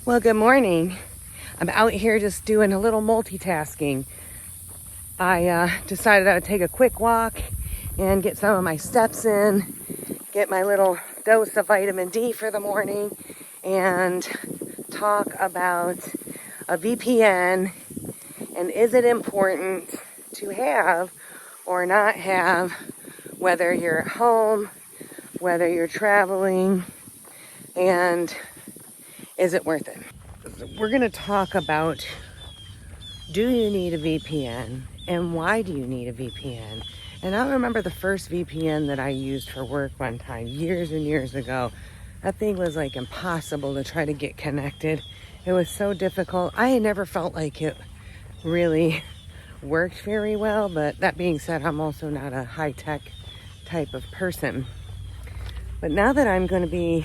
Well, good morning. I'm out here just doing a little multitasking. I decided I would take a quick walk and get some of my steps in, get my little dose of vitamin D for the morning, and talk about a VPN and is it important to have or not have, whether you're at home, whether you're traveling, and is it worth it? We're going to talk about, do you need a VPN and why do you need a VPN? And I remember the first VPN that I used for work one time, years and years ago. That thing was like impossible to try to get connected. It was so difficult. I never felt like it really worked very well, but that being said, I'm also not a high-tech type of person. But now that I'm going to be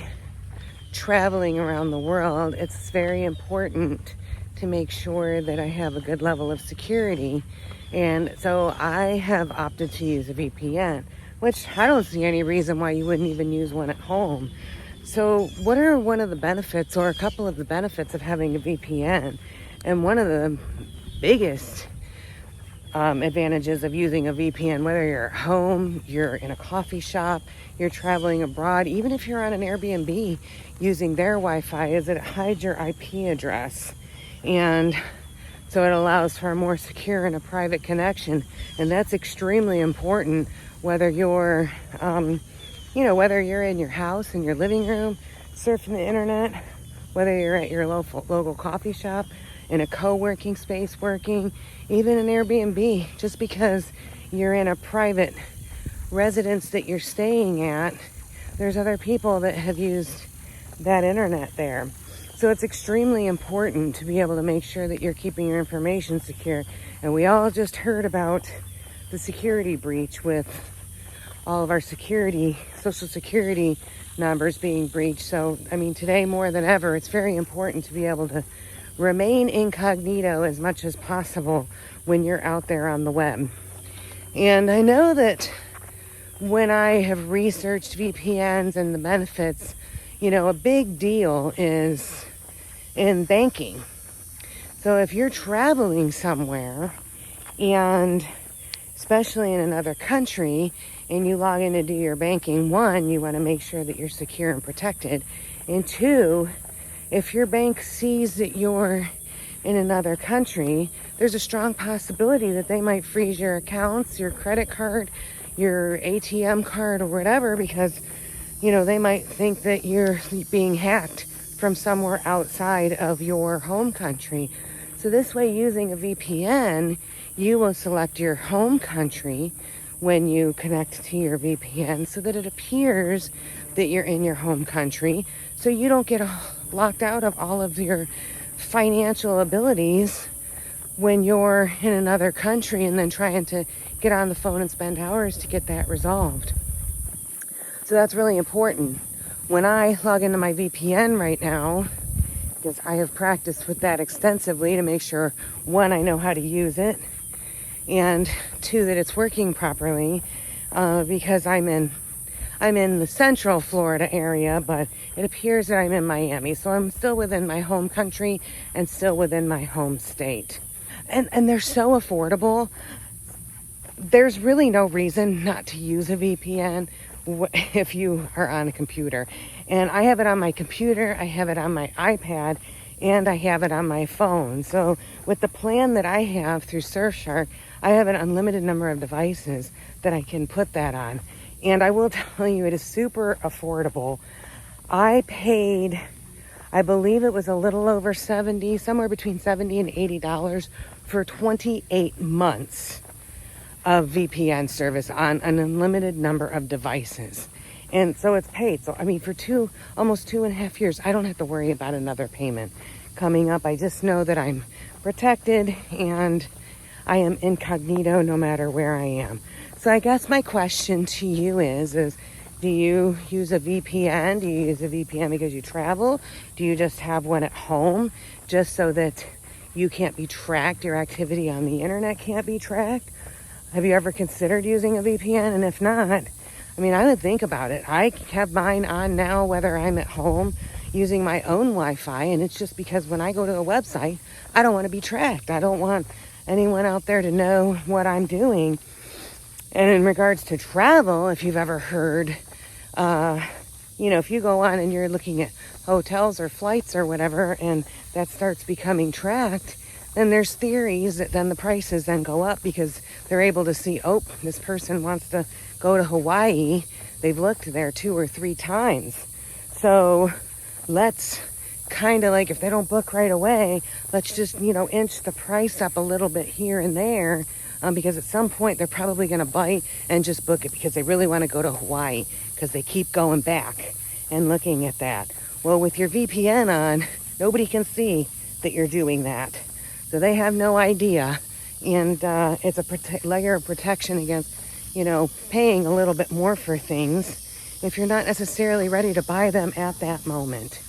traveling around the world, it's very important to make sure that I have a good level of security. And so I have opted to use a VPN, which I don't see any reason why you wouldn't even use one at home. So what are one of the benefits, or a couple of the benefits, of having a VPN? And one of the biggest advantages of using a VPN, whether you're at home, you're in a coffee shop, you're traveling abroad, even if you're on an Airbnb using their Wi-Fi, is that it hides your IP address. And so it allows for a more secure and a private connection. And that's extremely important, whether you're, whether you're in your house, in your living room, surfing the internet, whether you're at your local coffee shop, in a co-working space working, even an Airbnb, just because you're in a private residence that you're staying at, there's other people that have used that internet there. So it's extremely important to be able to make sure that you're keeping your information secure. And we all just heard about the security breach with all of our social security numbers being breached. So, today more than ever, it's very important to be able to remain incognito as much as possible when you're out there on the web. And I know that when I have researched VPNs and the benefits, a big deal is in banking. So if you're traveling somewhere, and especially in another country, and you log in to do your banking, one, you want to make sure that you're secure and protected. And two, if your bank sees that you're in another country, there's a strong possibility that they might freeze your accounts, your credit card, your ATM card, or whatever, because, they might think that you're being hacked from somewhere outside of your home country. So this way, using a VPN, you will select your home country when you connect to your VPN so that it appears that you're in your home country, so you don't get locked out of all of your financial abilities when you're in another country and then trying to get on the phone and spend hours to get that resolved. So that's really important. When I log into my VPN right now, because I have practiced with that extensively to make sure, one, I know how to use it, and two, that it's working properly, because I'm in the central Florida area, but it appears that I'm in Miami. So I'm still within my home country and still within my home state. And they're so affordable. There's really no reason not to use a VPN if you are on a computer. And I have it on my computer, I have it on my iPad, and I have it on my phone. So with the plan that I have through Surfshark, I have an unlimited number of devices that I can put that on. And I will tell you, it is super affordable. I paid, I believe it was a little over $70, somewhere between $70 and $80 for 28 months of VPN service on an unlimited number of devices. And so it's paid. So, for almost 2.5 years, I don't have to worry about another payment coming up. I just know that I'm protected and I am incognito no matter where I am. So I guess my question to you is do you use a VPN? Do you use a VPN because you travel? Do you just have one at home just so that you can't be tracked, your activity on the internet can't be tracked? Have you ever considered using a VPN? And if not, I would think about it. I have mine on now, whether I'm at home, using my own Wi-Fi, and it's just because when I go to a website, I don't want to be tracked. I don't want anyone out there to know what I'm doing. And in regards to travel, if you've ever heard, if you go on and you're looking at hotels or flights or whatever, and that starts becoming tracked, then there's theories that then the prices then go up because they're able to see, oh, this person wants to go to Hawaii. They've looked there 2 or 3 times. So let's kind of like, if they don't book right away, let's just, inch the price up a little bit here and there. Because at some point they're probably going to bite and just book it because they really want to go to Hawaii because they keep going back and looking at that. Well, with your VPN on, nobody can see that you're doing that. So they have no idea. And it's a layer of protection against, paying a little bit more for things if you're not necessarily ready to buy them at that moment.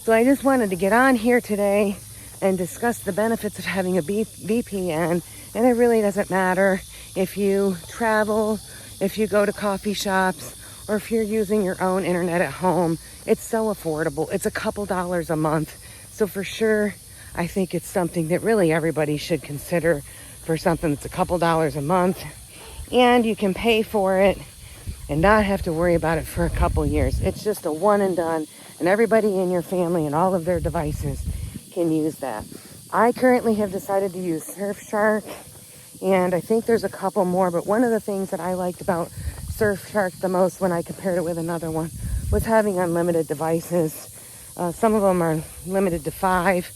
So I just wanted to get on here today and discuss the benefits of having a VPN. And it really doesn't matter if you travel, if you go to coffee shops, or if you're using your own internet at home. It's so affordable. It's a couple dollars a month. So for sure, I think it's something that really everybody should consider for something that's a couple dollars a month. And you can pay for it and not have to worry about it for a couple years. It's just a one and done. And everybody in your family and all of their devices can use that. I currently have decided to use Surfshark, and I think there's a couple more, but one of the things that I liked about Surfshark the most when I compared it with another one was having unlimited devices. Some of them are limited to 5.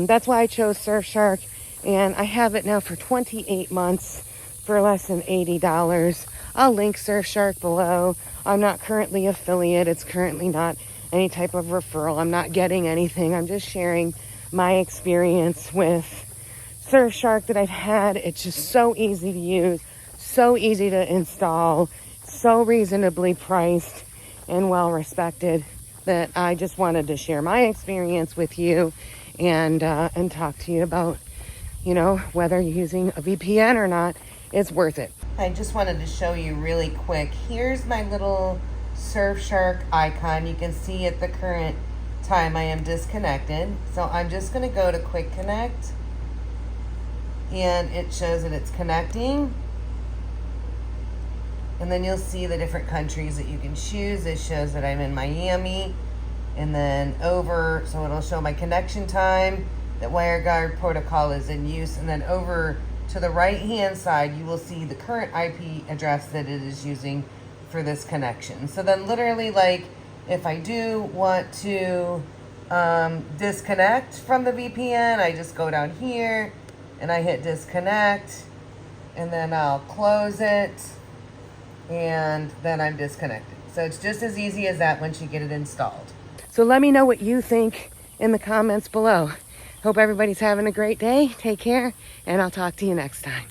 That's why I chose Surfshark, and I have it now for 28 months for less than $80. I'll link Surfshark below. I'm not currently affiliate. It's currently not any type of referral. I'm not getting anything. I'm just sharing my experience with Surfshark that I've had. It's just so easy to use, so easy to install, so reasonably priced and well respected that I just wanted to share my experience with you and talk to you about, whether using a VPN or not, it's worth it. I just wanted to show you really quick. Here's my little Surfshark icon. You can see at the current time I am disconnected. So I'm just going to go to Quick Connect, and it shows that it's connecting. And then you'll see the different countries that you can choose. It shows that I'm in Miami, and then over, so it'll show my connection time, that WireGuard protocol is in use, and then over to the right hand side you will see the current IP address that it is using for this connection. So then literally, like, if I do want to disconnect from the VPN, I just go down here and I hit disconnect, and then I'll close it, and then I'm disconnected. So it's just as easy as that once you get it installed. So let me know what you think in the comments below. Hope everybody's having a great day. Take care, and I'll talk to you next time.